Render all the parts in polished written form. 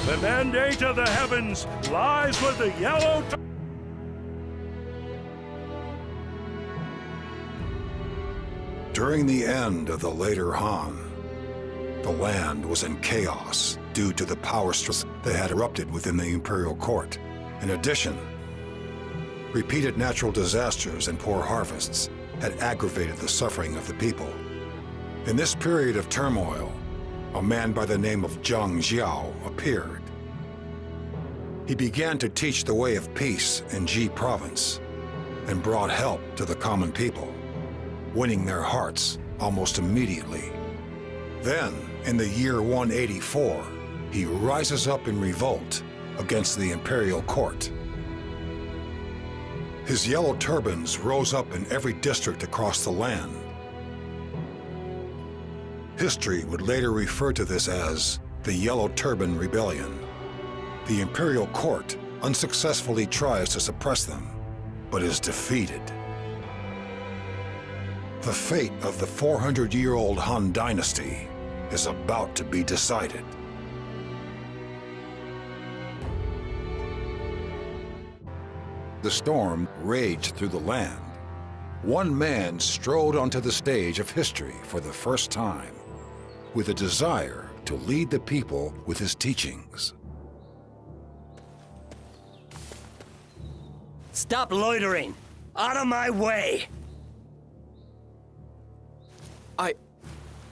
The mandate of the heavens lies with the Yellow Turbans. During the end of the later Han, the land was in chaos due to the power struggle that had erupted within the imperial court. In addition, repeated natural disasters and poor harvests had aggravated the suffering of the people. In this period of turmoil, a man by the name of Zhang Jiao appeared. He began to teach the way of peace in Ji province and brought help to the common people, winning their hearts almost immediately. Then, in the year 184, he rises up in revolt against the imperial court. His Yellow Turbans rose up in every district across the land. History would later refer to this as the Yellow Turban Rebellion. The imperial court unsuccessfully tries to suppress them, but is defeated. The fate of the 400-year-old Han Dynasty is about to be decided. The storm raged through the land. One man strode onto the stage of history for the first time, with a desire to lead the people with his teachings. Stop loitering! Out of my way!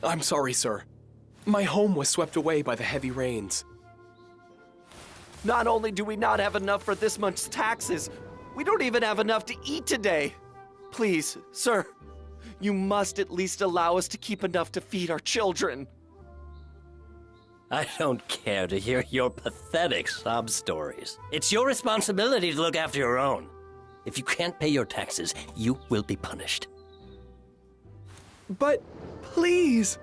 I'm sorry, sir. My home was swept away by the heavy rains. Not only do we not have enough for this month's taxes, we don't even have enough to eat today. Please, sir, you must at least allow us to keep enough to feed our children. I don't care to hear your pathetic sob stories. It's your responsibility to look after your own. If you can't pay your taxes, you will be punished. But, please!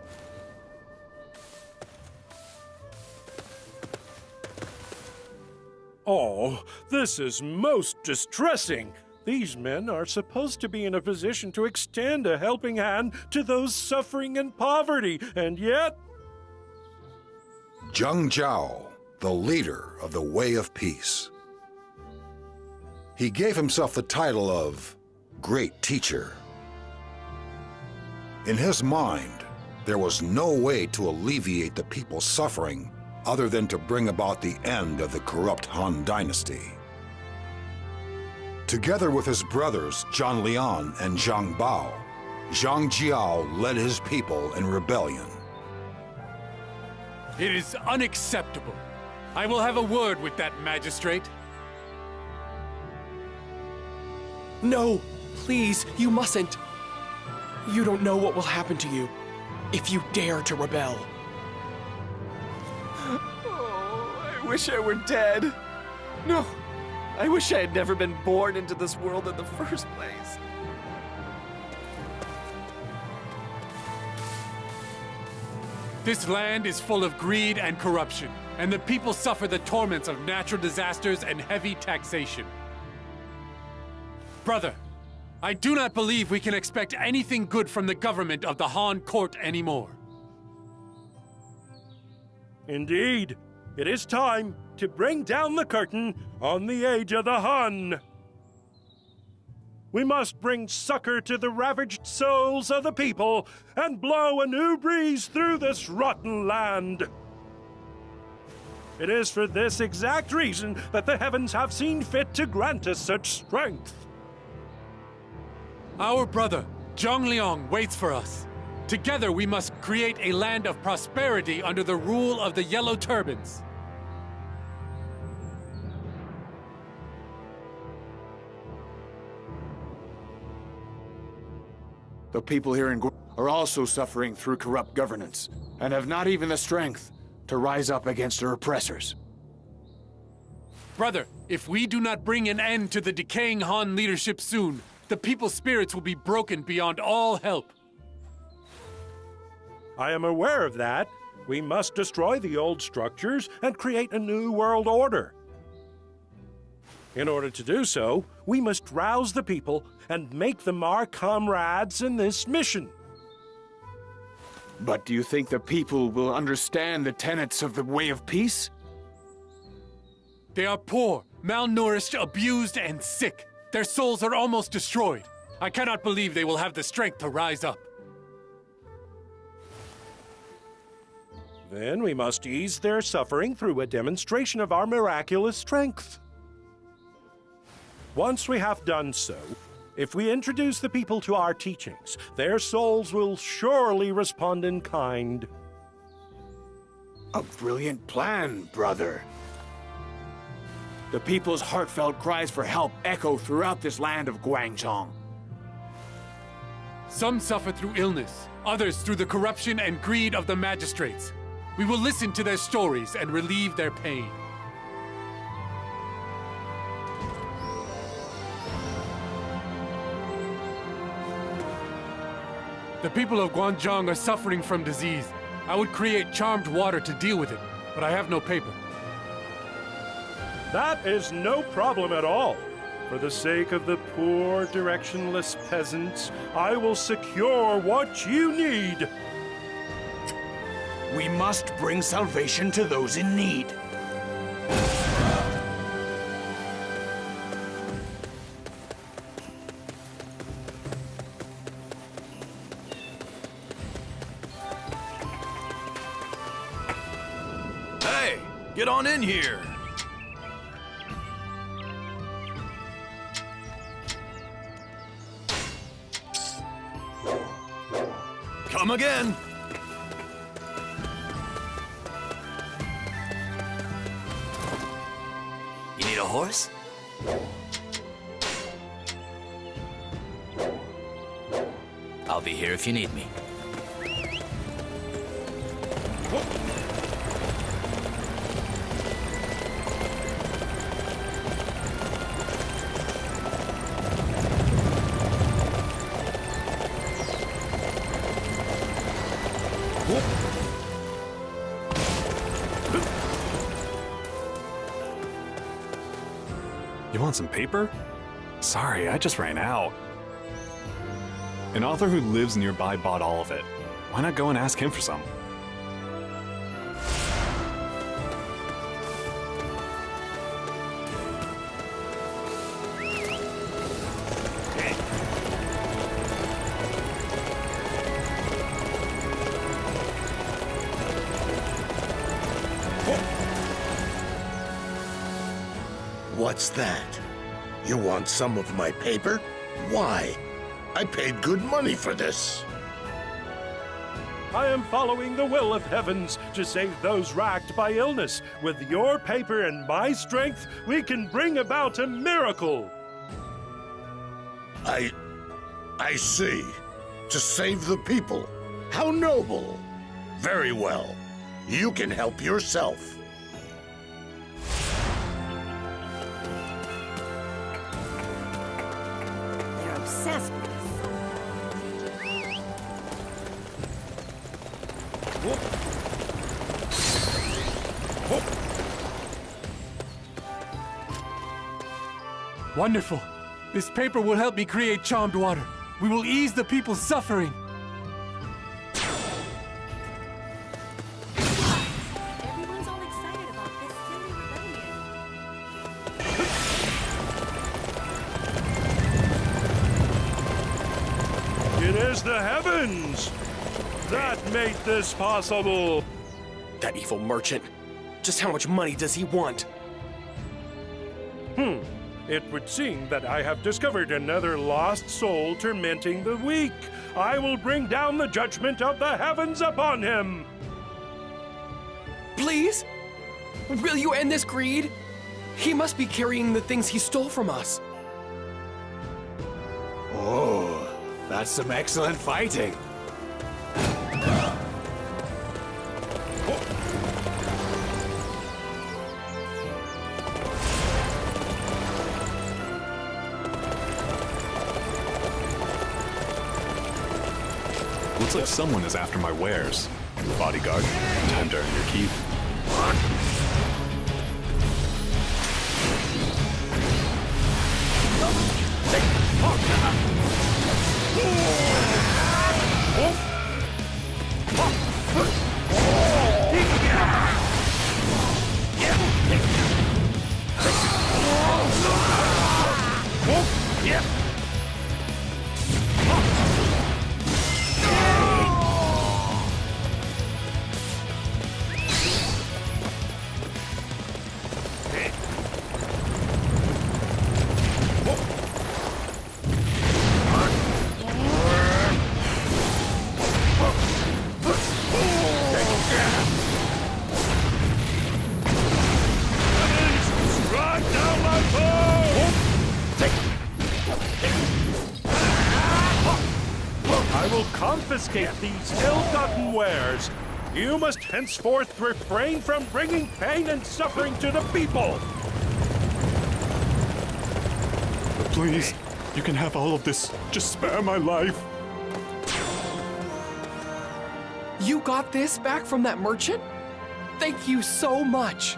Oh, this is most distressing. These men are supposed to be in a position to extend a helping hand to those suffering in poverty, and yet... Zhang Jiao, the leader of the Way of Peace. He gave himself the title of Great Teacher. In his mind, there was no way to alleviate the people's suffering other than to bring about the end of the corrupt Han Dynasty. Together with his brothers Zhang Liang and Zhang Bao, Zhang Jiao led his people in rebellion. It is unacceptable. I will have a word with that magistrate. No, please, you mustn't. You don't know what will happen to you if you dare to rebel. Oh, I wish I were dead. No, I wish I had never been born into this world in the first place. This land is full of greed and corruption, and the people suffer the torments of natural disasters and heavy taxation. Brother, I do not believe we can expect anything good from the government of the Han court anymore. Indeed, it is time to bring down the curtain on the age of the Han. We must bring succor to the ravaged souls of the people and blow a new breeze through this rotten land. It is for this exact reason that the heavens have seen fit to grant us such strength. Our brother, Zhang Liang, waits for us. Together we must create a land of prosperity under the rule of the Yellow Turbans. The people here in are also suffering through corrupt governance, and have not even the strength to rise up against their oppressors. Brother, if we do not bring an end to the decaying Han leadership soon, the people's spirits will be broken beyond all help. I am aware of that. We must destroy the old structures and create a new world order. In order to do so, we must rouse the people and make them our comrades in this mission. But do you think the people will understand the tenets of the Way of Peace? They are poor, malnourished, abused, and sick. Their souls are almost destroyed. I cannot believe they will have the strength to rise up. Then we must ease their suffering through a demonstration of our miraculous strength. Once we have done so, if we introduce the people to our teachings, their souls will surely respond in kind. A brilliant plan, brother. The people's heartfelt cries for help echo throughout this land of Guangzhong. Some suffer through illness, others through the corruption and greed of the magistrates. We will listen to their stories and relieve their pain. The people of Guangzhong are suffering from disease. I would create charmed water to deal with it, but I have no paper. That is no problem at all. For the sake of the poor, directionless peasants, I will secure what you need. We must bring salvation to those in need. Hey, get on in here. Come again. You need a horse? I'll be here if you need me. You want some paper? Sorry, I just ran out. An author who lives nearby bought all of it. Why not go and ask him for some? What's that? You want some of my paper? Why? I paid good money for this. I am following the will of heavens to save those racked by illness. With your paper and my strength, we can bring about a miracle. I see. To save the people. How noble. Very well. You can help yourself. They're obsessed with us. Wonderful. This paper will help me create charmed water. We will ease the people's suffering. Everyone's all excited about this silly rebellion. It is the heavens that made this possible. That evil merchant. Just how much money does he want? It would seem that I have discovered another lost soul tormenting the weak. I will bring down the judgment of the heavens upon him. Please? Will you end this greed? He must be carrying the things he stole from us. Oh, that's some excellent fighting. Looks like someone is after my wares. Bodyguard, time to earn your keep. confiscate these ill-gotten wares. You must henceforth refrain from bringing pain and suffering to the people. Please, you can have all of this. Just spare my life. You got this back from that merchant? Thank you so much.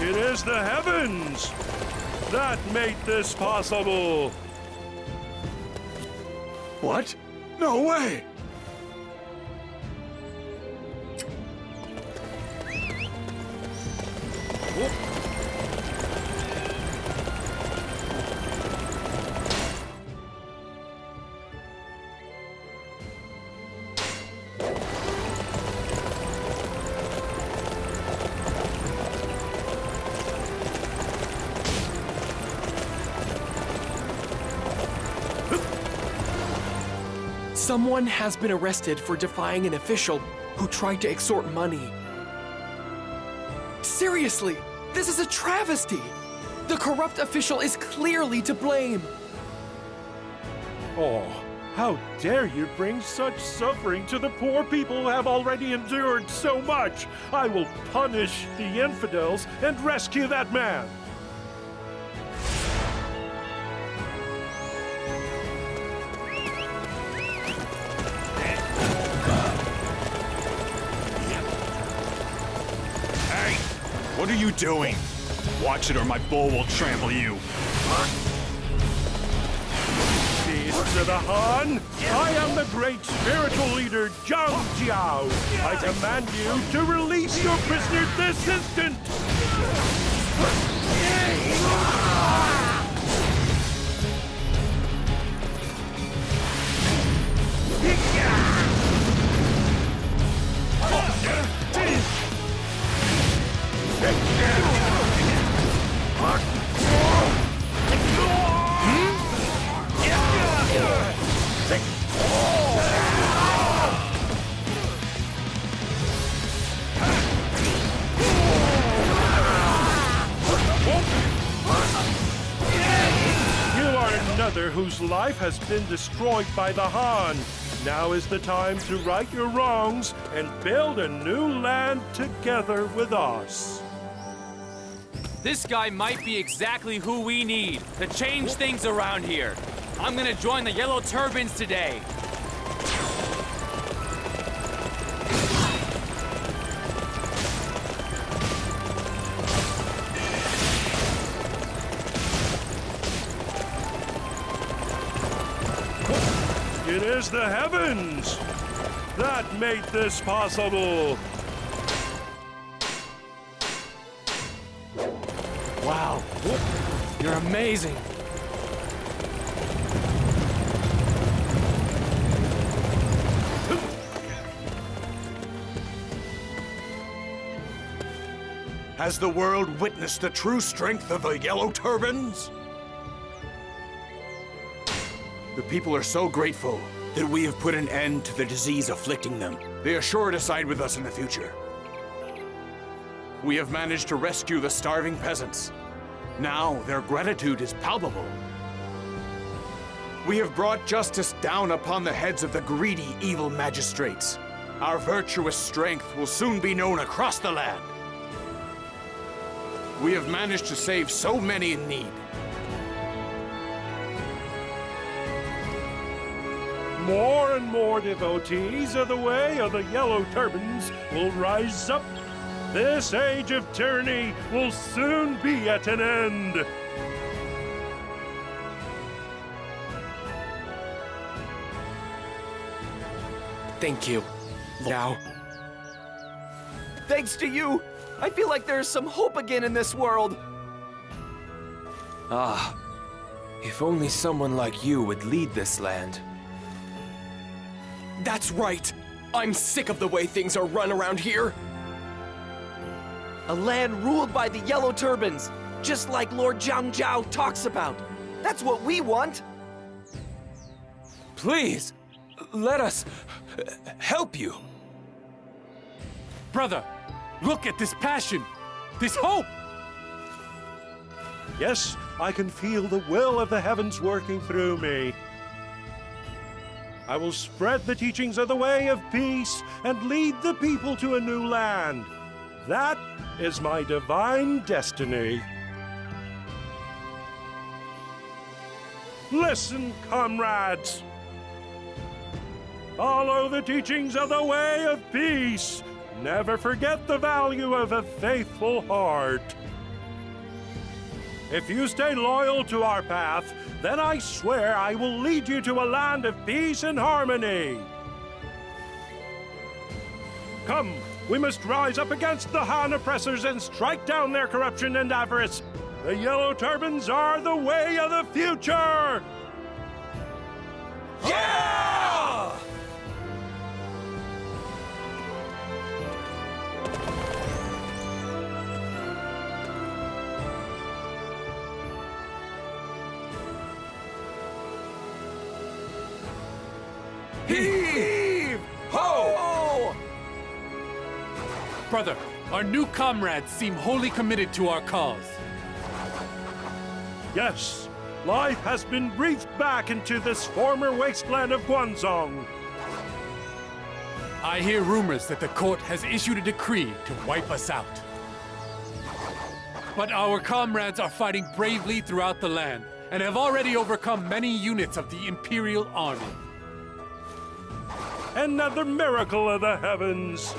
It is the heavens that made this possible. What? No way! Someone has been arrested for defying an official who tried to extort money. Seriously, this is a travesty! The corrupt official is clearly to blame! Oh, how dare you bring such suffering to the poor people who have already endured so much! I will punish the infidels and rescue that man! What are you doing? Watch it or my bull will trample you. Peace to the Han! I am the great spiritual leader, Zhang Jiao! I command you to release your prisoner this instant! Another whose life has been destroyed by the Han. Now is the time to right your wrongs and build a new land together with us. This guy might be exactly who we need to change things around here. I'm gonna join the Yellow Turbans today. It is the heavens that made this possible. Wow, you're amazing. Has the world witnessed the true strength of the Yellow Turbans? The people are so grateful that we have put an end to the disease afflicting them. They are sure to side with us in the future. We have managed to rescue the starving peasants. Now their gratitude is palpable. We have brought justice down upon the heads of the greedy, evil magistrates. Our virtuous strength will soon be known across the land. We have managed to save so many in need. More and more devotees of the way of the Yellow Turbans will rise up. This age of tyranny will soon be at an end. Thank you, Liao. Thanks to you, I feel like there's some hope again in this world. Ah, if only someone like you would lead this land. That's right. I'm sick of the way things are run around here. A land ruled by the Yellow Turbans, just like Lord Zhang Jiao talks about. That's what we want. Please, let us help you. Brother, look at this passion, this hope! Yes, I can feel the will of the heavens working through me. I will spread the teachings of the way of peace and lead the people to a new land. That is my divine destiny. Listen, comrades. Follow the teachings of the way of peace. Never forget the value of a faithful heart. If you stay loyal to our path, then I swear I will lead you to a land of peace and harmony. Come, we must rise up against the Han oppressors and strike down their corruption and avarice. The Yellow Turbans are the way of the future! Yeah! Heave! Ho! Brother, our new comrades seem wholly committed to our cause. Yes, life has been breathed back into this former wasteland of Guanzhong. I hear rumors that the court has issued a decree to wipe us out. But our comrades are fighting bravely throughout the land and have already overcome many units of the Imperial Army. Another miracle of the heavens.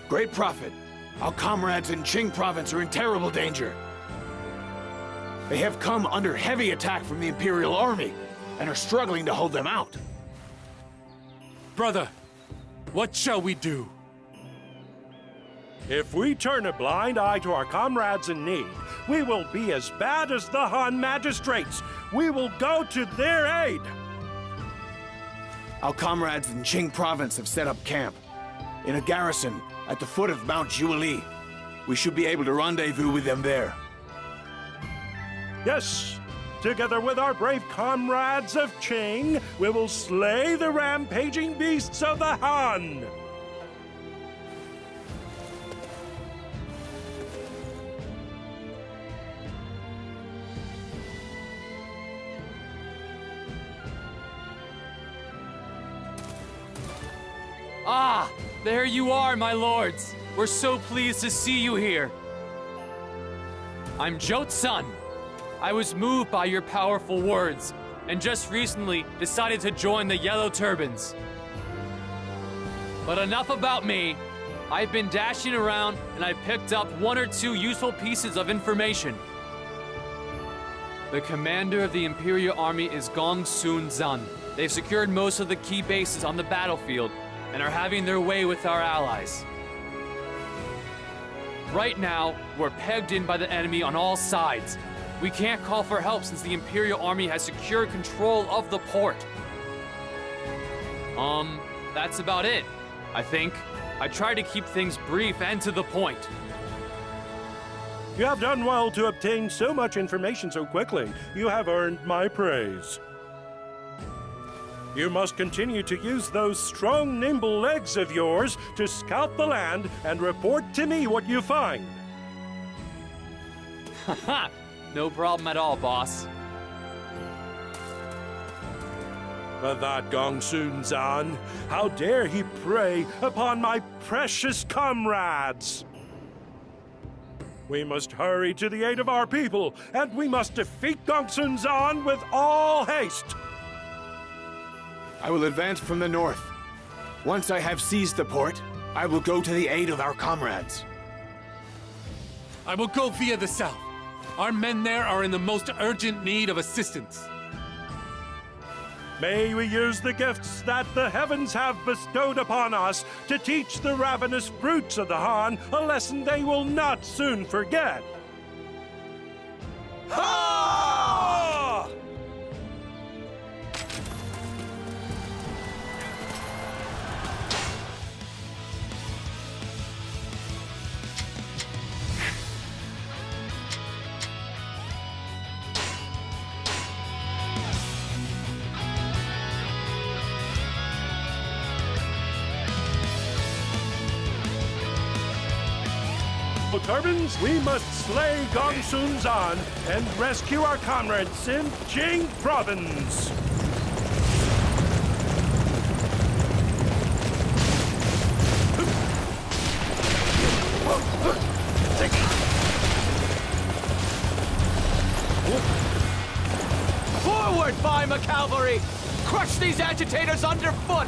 Great Prophet, our comrades in Qing province are in terrible danger. They have come under heavy attack from the Imperial Army and are struggling to hold them out. Brother, what shall we do? If we turn a blind eye to our comrades in need, we will be as bad as the Han magistrates. We will go to their aid. Our comrades in Qing province have set up camp in a garrison at the foot of Mount Jubilee. We should be able to rendezvous with them there. Yes, together with our brave comrades of Qing, we will slay the rampaging beasts of the Han. Ah, there you are, my lords. We're so pleased to see you here. I'm Jote's son. I was moved by your powerful words, and just recently decided to join the Yellow Turbans. But enough about me. I've been dashing around, and I picked up one or two useful pieces of information. The commander of the Imperial Army is Gong Sun Zan. They've secured most of the key bases on the battlefield, and are having their way with our allies. Right now, we're pegged in by the enemy on all sides. We can't call for help since the Imperial Army has secured control of the port. That's about it, I think. I try to keep things brief and to the point. You have done well to obtain so much information so quickly. You have earned my praise. You must continue to use those strong, nimble legs of yours to scout the land and report to me what you find. Haha, no problem at all, boss. But that Gong Sun Zan, how dare he prey upon my precious comrades? We must hurry to the aid of our people, and we must defeat Gong Sun Zan with all haste. I will advance from the north. Once I have seized the port, I will go to the aid of our comrades. I will go via the south. Our men there are in the most urgent need of assistance. May we use the gifts that the heavens have bestowed upon us to teach the ravenous brutes of the Han a lesson they will not soon forget. Ha! Yellow Turbans, we must slay Gongsun Zan and rescue our comrades in Jing Province. Forward, Weimar cavalry! Crush these agitators underfoot!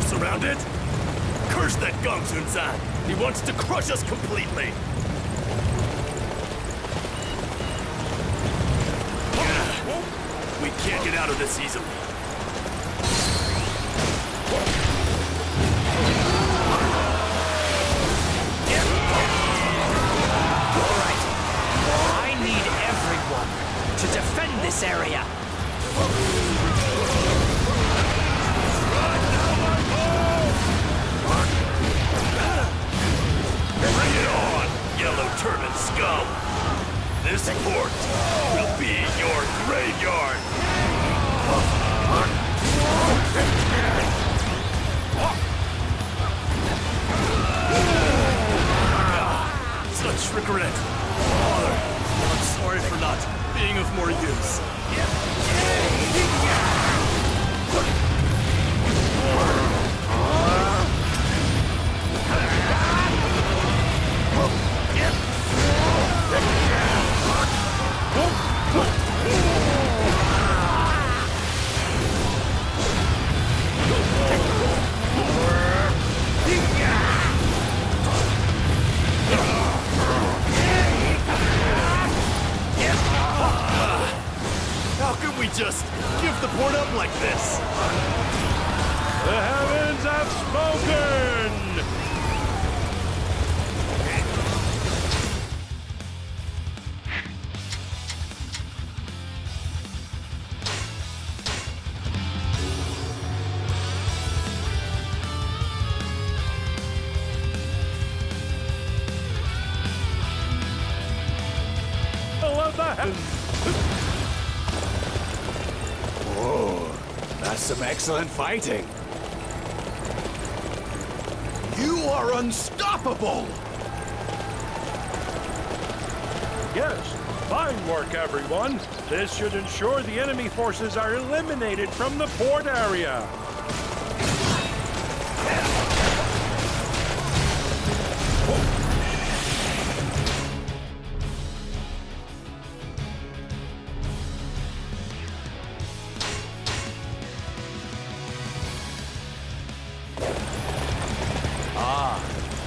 Surrounded? Curse that Gongsun Zan! He wants to crush us completely! We can't get out of this easily. Alright. I need everyone to defend this area. Bring it on, Yellow Turban scum! This port will be your graveyard! Such regret. Father, I'm sorry for not being of more use. How could we just give the port up like this? The heavens have spoken! Of the heavens! Whoa, that's some excellent fighting. You are unstoppable! Yes, fine work, everyone. This should ensure the enemy forces are eliminated from the port area.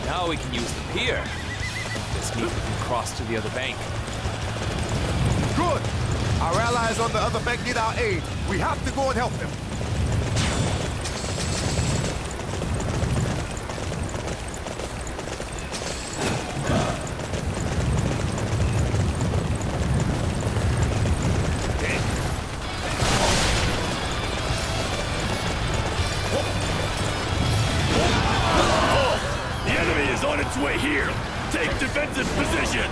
Now we can use the pier. This means we can cross to the other bank. Good! Our allies on the other bank need our aid. We have to go and help them. Way here! Take defensive positions!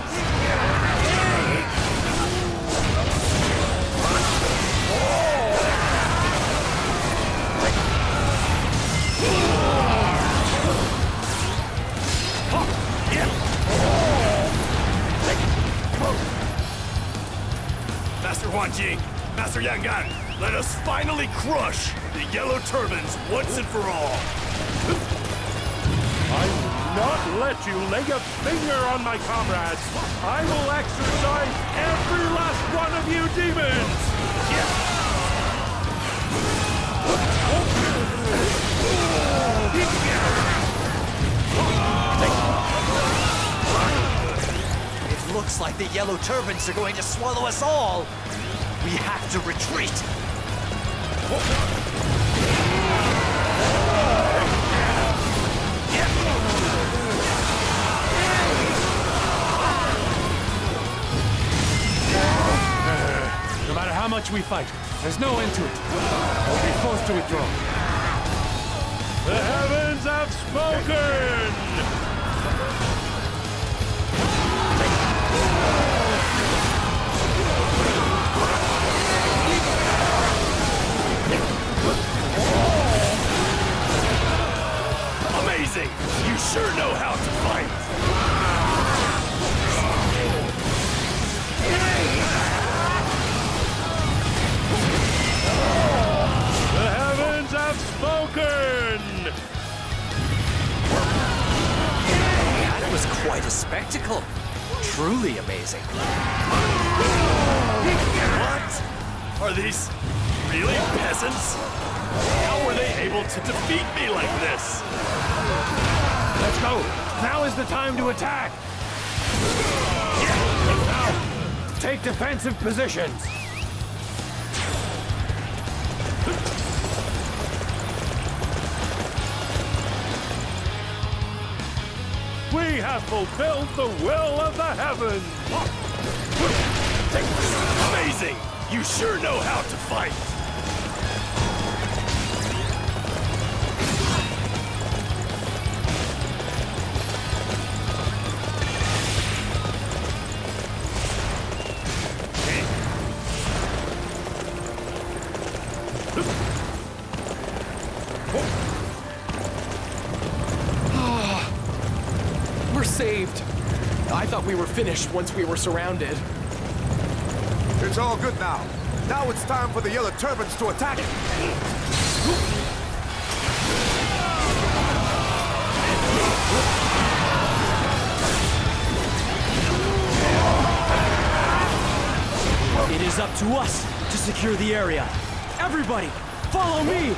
Master Huan Ji, Master Yang Gan, let us finally crush the Yellow Turbans once and for all! I will not let you lay a finger on my comrades. I will exercise every last one of you demons! Looks like the Yellow Turbans are going to swallow us all. We have to retreat. No matter how much we fight, there's no end to it. We'll be forced to withdraw. The heavens have spoken! Amazing! You sure know how to fight! The heavens have spoken! That was quite a spectacle. Truly amazing. What? Are these really peasants? How were they able to defeat me like this? Let's go! Now is the time to attack! Now, take defensive positions! We have fulfilled the will of the heavens! Amazing! You sure know how to fight! Saved. I thought we were finished once we were surrounded. It's all good now. Now it's time for the Yellow Turbans to attack. It is up to us to secure the area. Everybody, follow me!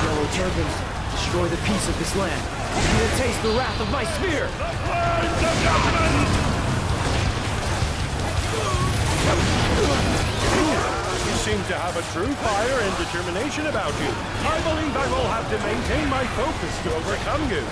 Yellow Turbans, destroy the peace of this land. You will taste the wrath of my spear! You seem to have a true fire and determination about you. I believe I will have to maintain my focus to overcome you.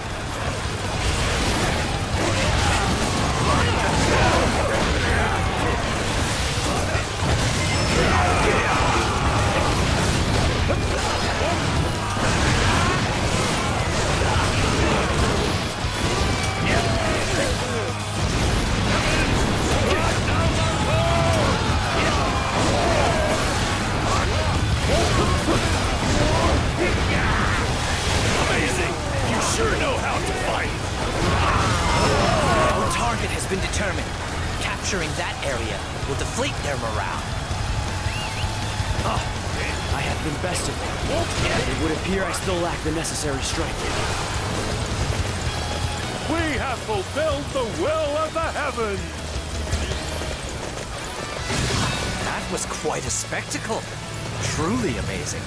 Amazing! You sure know how to fight! Our target has been determined. Capturing that area will deflate their morale. I have been bested. It would appear I still lack the necessary strength. We have fulfilled the will of the heavens! That was quite a spectacle. Truly amazing.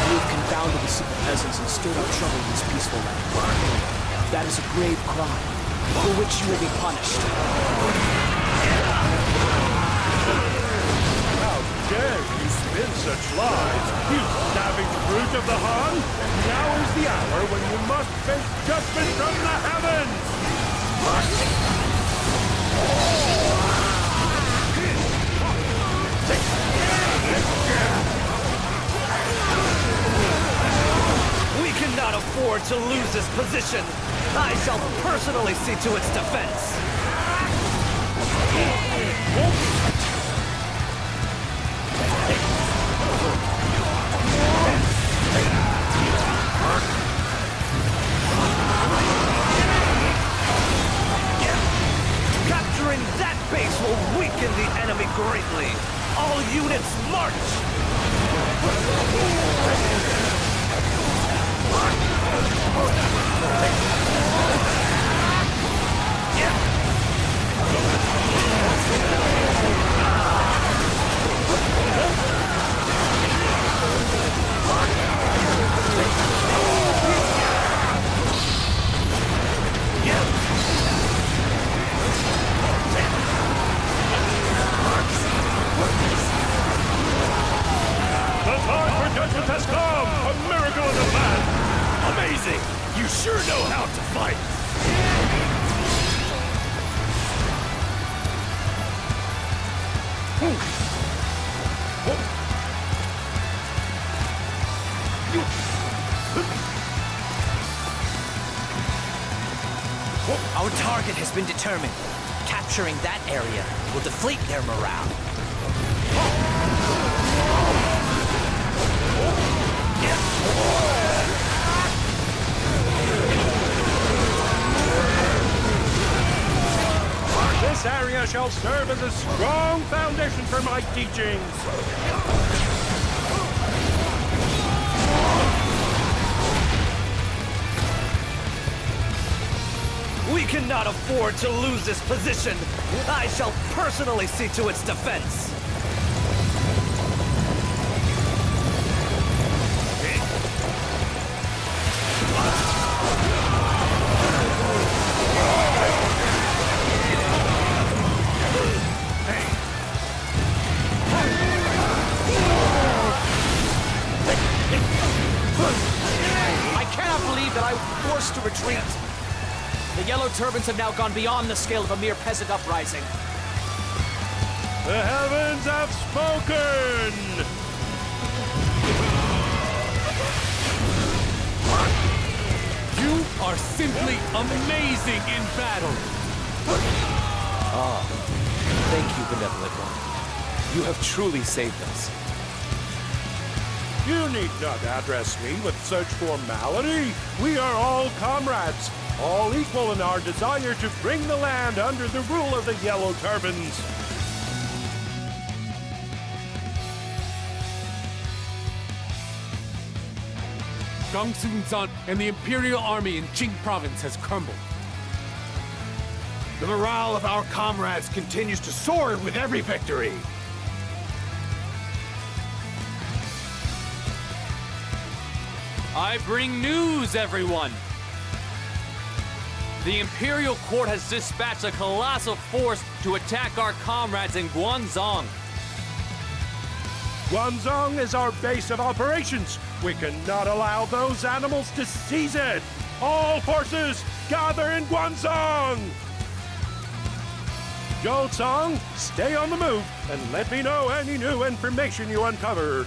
You've confounded the simple peasants and stirred up trouble in this peaceful land. That is a grave crime, for which you will be punished. How dare you spin such lies, you savage brute of the Han! Now is the hour when you must face judgment from the heavens! We cannot afford to lose this position. I shall personally see to its defense. Capturing that base will weaken the enemy greatly. All units march! The time for judgment has come! A miracle in the land! Amazing! You sure know how to fight! Our target has been determined. Capturing that area will deflate their morale. This area shall serve as a strong foundation for my teachings. We cannot afford to lose this position. I shall personally see to its defense. I cannot believe that I was forced to retreat. The Yellow Turbans have now gone beyond the scale of a mere peasant uprising. The heavens have spoken! You are simply amazing in battle. Ah, thank you, benevolent one. You have truly saved us. You need not address me with such formality. We are all comrades, all equal in our desire to bring the land under the rule of the Yellow Turbans. Gongsun-san and the Imperial Army in Qing Province has crumbled. The morale of our comrades continues to soar with every victory. I bring news, everyone! The Imperial Court has dispatched a colossal force to attack our comrades in Guanzhong. Guanzhong is our base of operations. We cannot allow those animals to seize it. All forces, gather in Guanzhong! Zhou, stay on the move and let me know any new information you uncover.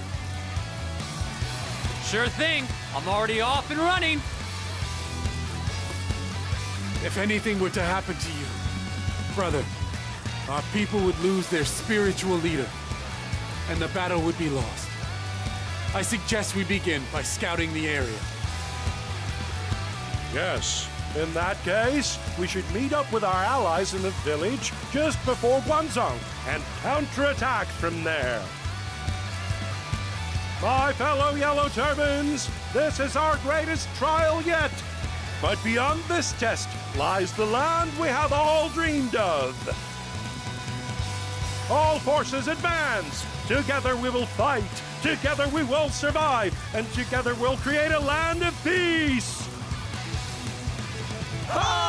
Sure thing. I'm already off and running. If anything were to happen to you, brother, our people would lose their spiritual leader, and the battle would be lost. I suggest we begin by scouting the area. Yes, in that case, we should meet up with our allies in the village just before Guanzhong and counterattack from there. My fellow Yellow Turbans, this is our greatest trial yet. But beyond this test lies the land we have all dreamed of. All forces advance! Together we will fight, together we will survive, and together we'll create a land of peace! Ha!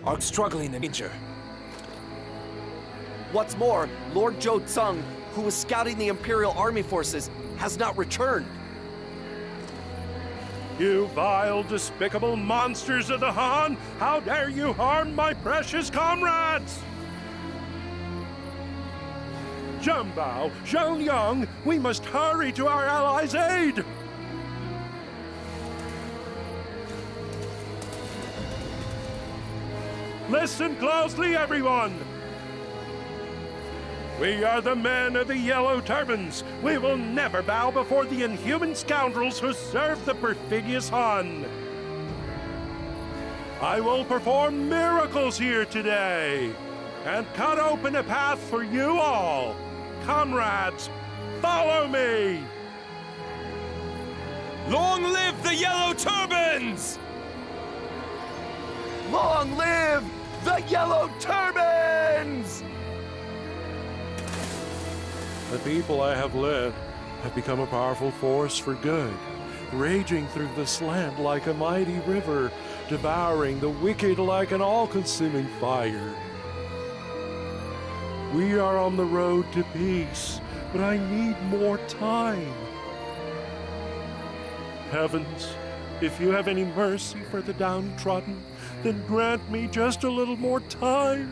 Are struggling and injured. What's more, Lord Zhou Tsung, who was scouting the Imperial Army forces, has not returned. You vile, despicable monsters of the Han! How dare you harm my precious comrades! Zhengbao, Zhengyang, we must hurry to our allies' aid! Listen closely, everyone! We are the men of the Yellow Turbans. We will never bow before the inhuman scoundrels who serve the perfidious Han. I will perform miracles here today and cut open a path for you all. Comrades, follow me! Long live the Yellow Turbans! Long live the Yellow Turbans! The people I have led have become a powerful force for good, raging through this land like a mighty river, devouring the wicked like an all-consuming fire. We are on the road to peace, but I need more time. Heavens, if you have any mercy for the downtrodden, then grant me just a little more time,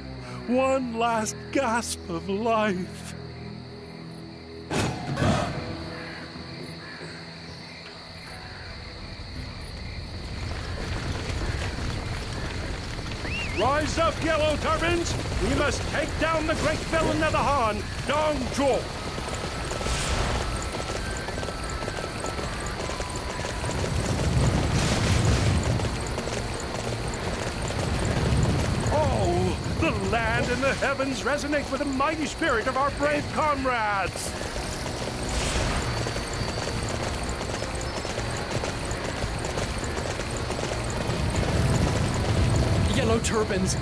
one last gasp of life. Rise up, Yellow Turbans! We must take down the great villain of the Han, Zhang Jiao! Oh, the land and the heavens resonate with the mighty spirit of our brave comrades! Yellow Turbans,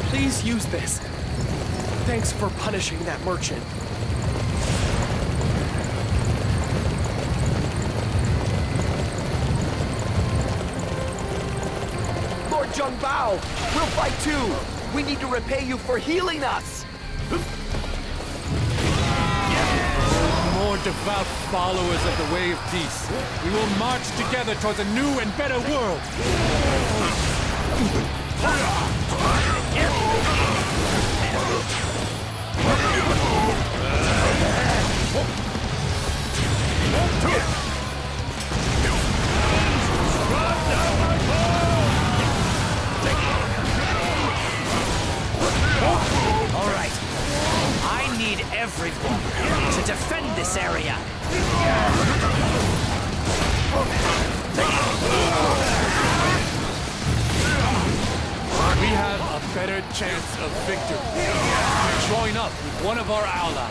please use this. Thanks for punishing that merchant. Lord Zhang Bao, we'll fight too. We need to repay you for healing us. More devout followers of the way of peace. We will march together towards a new and better world. All right. I need everyone to defend this area. We have a better chance of victory. Join up with one of our allies.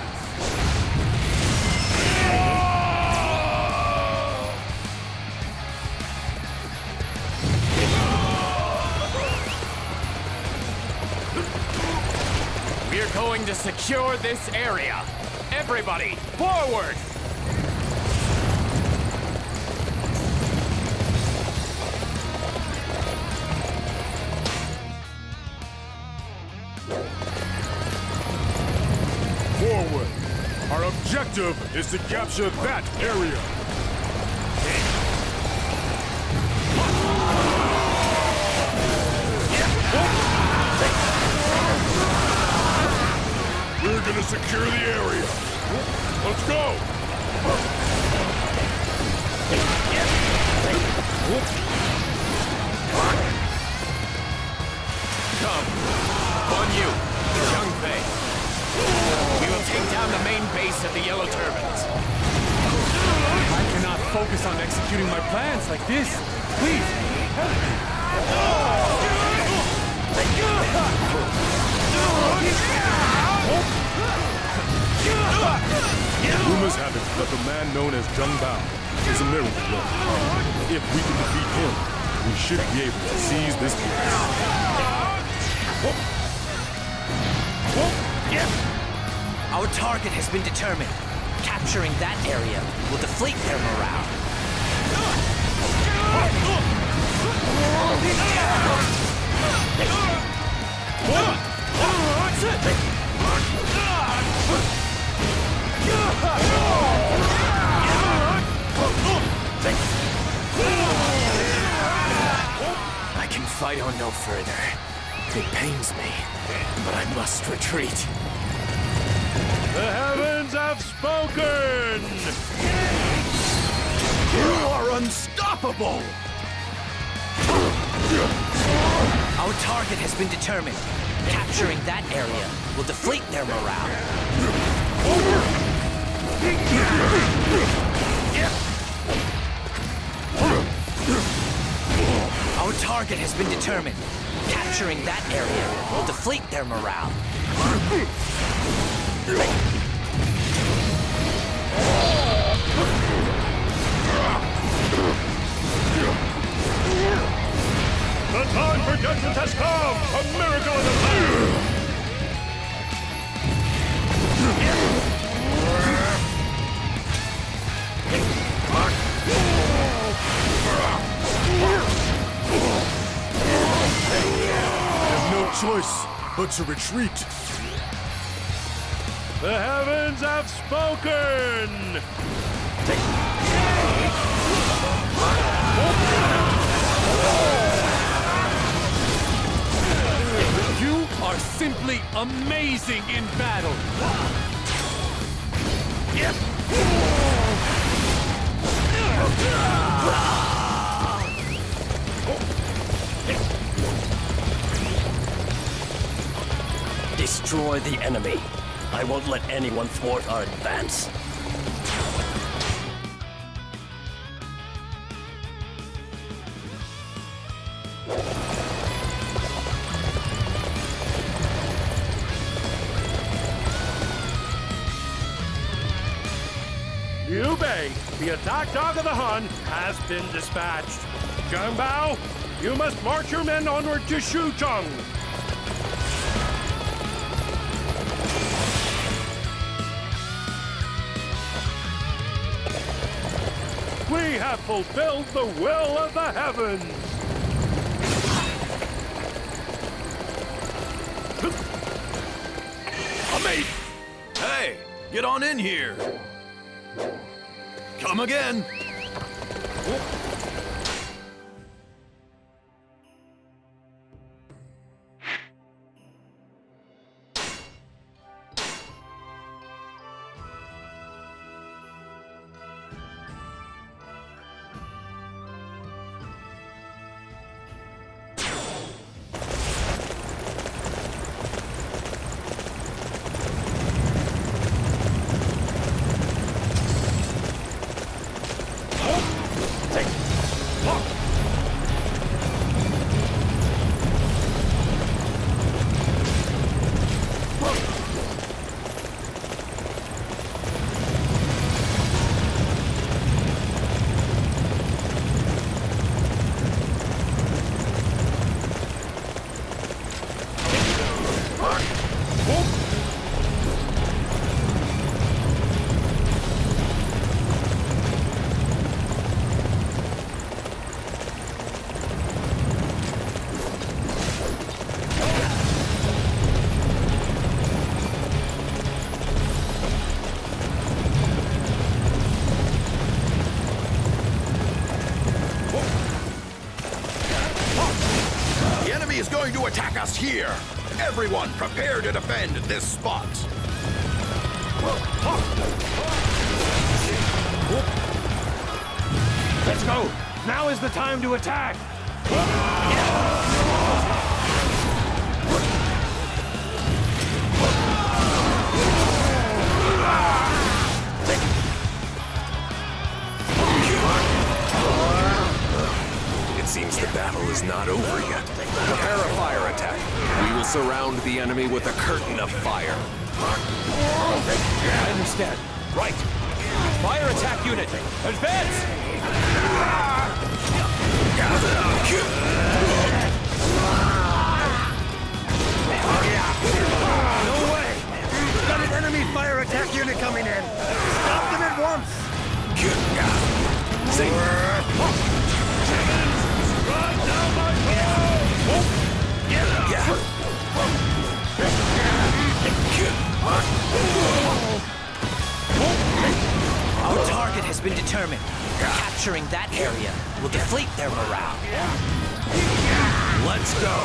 We're going to secure this area. Everybody, forward! Forward! Our objective is to capture that area! We're gonna secure the area! Let's go! Come, on you, Zhang Fei. We will take down the main base of the Yellow Turbans. I cannot focus on executing my plans like this. Please, help me. Rumors have it that the man known as Zhang Bao is a miracle worker. If we can defeat him, we should be able to seize this place. Our target has been determined. Capturing that area will deflate their morale. I can fight on no further. It pains me, but I must retreat. The heavens have spoken! You are unstoppable! Our target has been determined. Capturing that area will deflate their morale. Our target has been determined. Capturing that area will deflate their morale. The time for judgment has come! A miracle in the land! There's no choice but to retreat. The heavens have spoken! You are simply amazing in battle. Destroy the enemy. I won't let anyone thwart our advance. Liu Bei, the attack dog of the Han, has been dispatched. Zhang Bao, you must march your men onward to Shucheng. We have fulfilled the will of the heavens! Mate! Hey, get on in here. Come again. Going to attack us here! Everyone prepare to defend this spot! Let's go! Now is the time to attack! It seems the battle is not over yet. Prepare a fire attack. We will surround the enemy with a curtain of fire. I understand. Right. Fire attack unit, advance! No way! We've got an enemy fire attack unit coming in! Stop them at once! Run down my Our target has been determined. Capturing that area will deflate their morale. Let's go!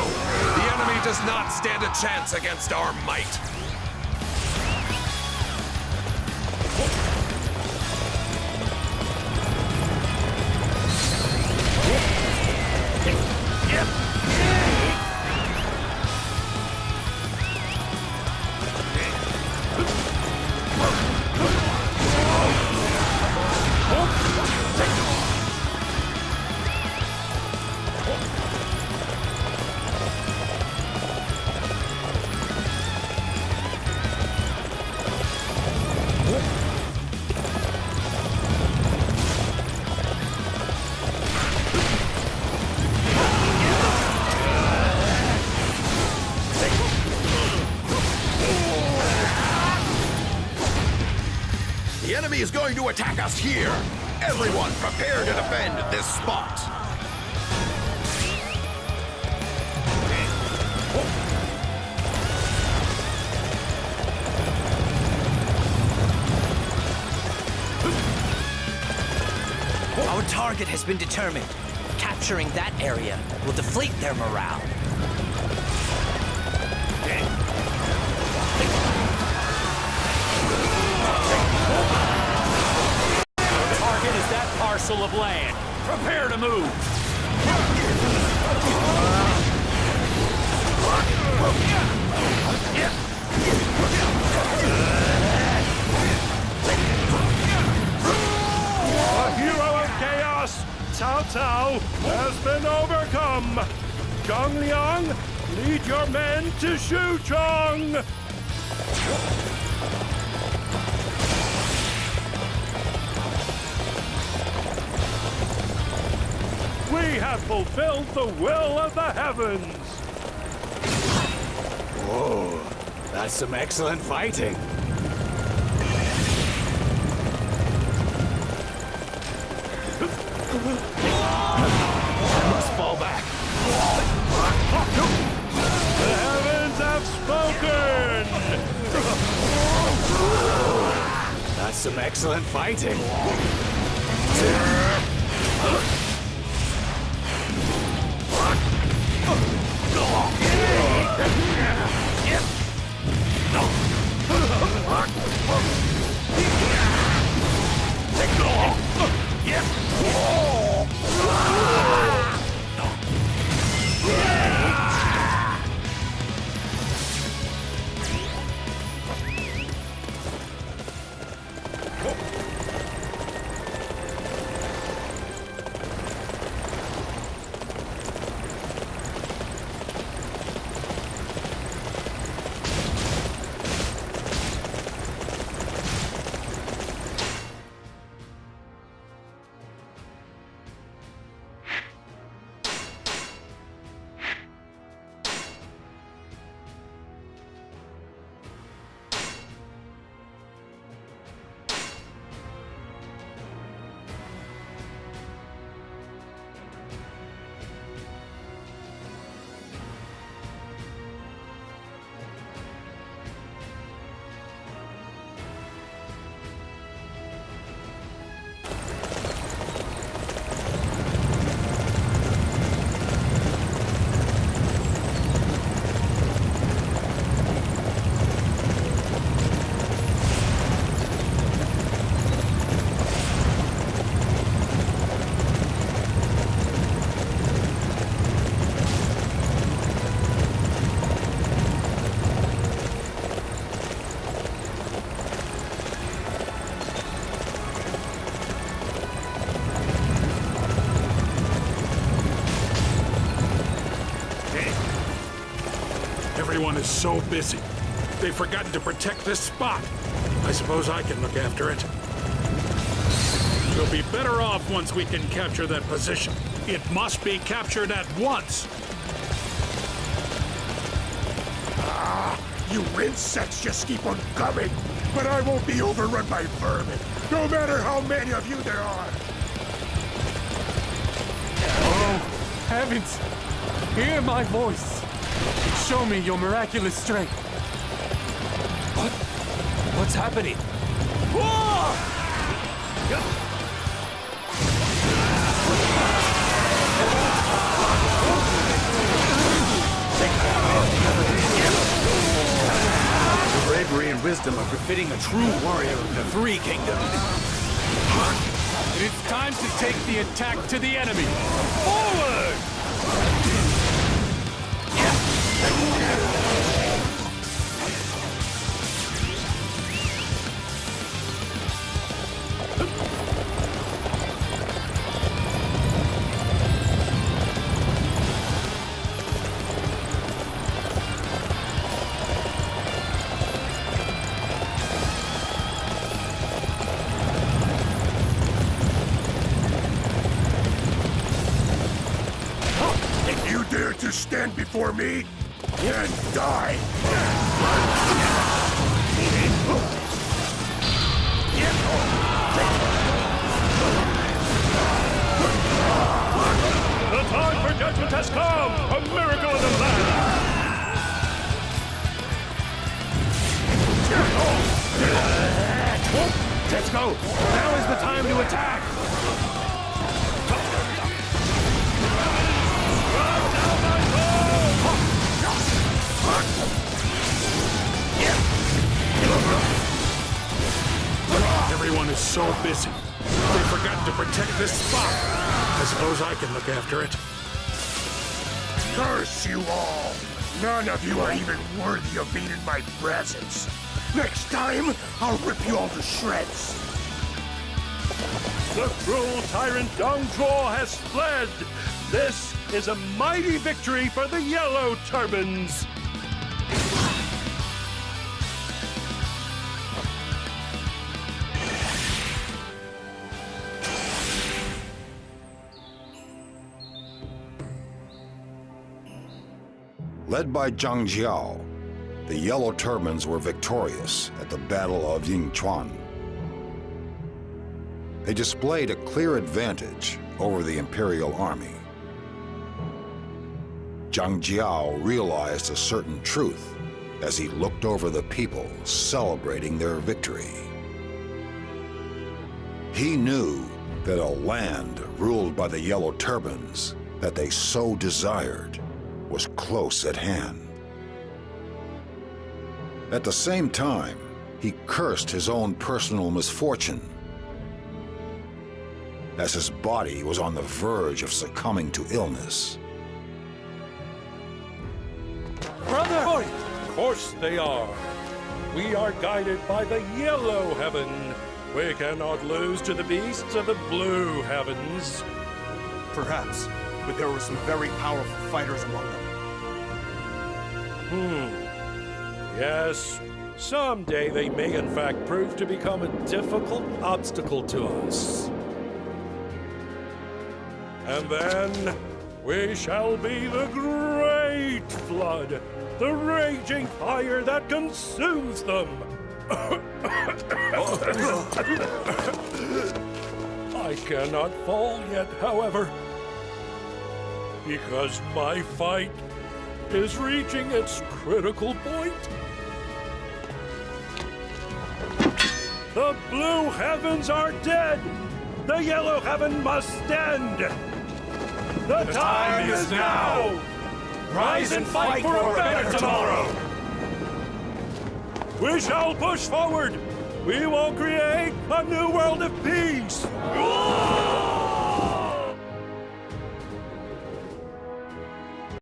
The enemy does not stand a chance against our might. enemy is going to attack us here. Everyone prepare to defend this spot. Our target has been determined. Capturing that area will deflate their morale. Our target is that parcel of land. Prepare to move. The hero of chaos, Cao Cao, has been overcome. Zhang Liang, lead your men to Shuchong. We have fulfilled the will of the heavens. Whoa, that's some excellent fighting. I must fall back. The heavens have spoken. That's some excellent fighting. Everyone is so busy. They've forgotten to protect this spot. I suppose I can look after it. We'll be better off once we can capture that position. It must be captured at once. You insects just keep on coming. But I won't be overrun by vermin, no matter how many of you there are. Oh, heavens! Hear my voice! Show me your miraculous strength! What's happening? The bravery and wisdom are befitting a true warrior of the Three Kingdoms. It is time to take the attack to the enemy! Forward! To stand before me, then die. Let's go! Now is the time to attack! Everyone is so busy. They've forgotten to protect this spot. I suppose I can look after it. Curse you all! None of you are even worthy of being in my presence. Next time, I'll rip you all to shreds. The cruel tyrant Zhang Jiao has fled. This is a mighty victory for the Yellow Turbans. Led by Zhang Jiao, the Yellow Turbans were victorious at the Battle of Yingchuan. They displayed a clear advantage over the Imperial Army. Zhang Jiao realized a certain truth as he looked over the people celebrating their victory. He knew that a land ruled by the Yellow Turbans that they so desired was close at hand. At the same time, he cursed his own personal misfortune, as his body was on the verge of succumbing to illness. Brother! Of course they are. We are guided by the yellow heaven. We cannot lose to the beasts of the blue heavens. Perhaps, but there were some very powerful fighters among them. Yes, someday they may in fact prove to become a difficult obstacle to us. And then we shall be the great flood, the raging fire that consumes them. I cannot fall yet, however, because my fight is reaching its critical point. The blue heavens are dead! The yellow heaven must stand! The time is now! Rise and fight for a better tomorrow! We shall push forward! We will create a new world of peace!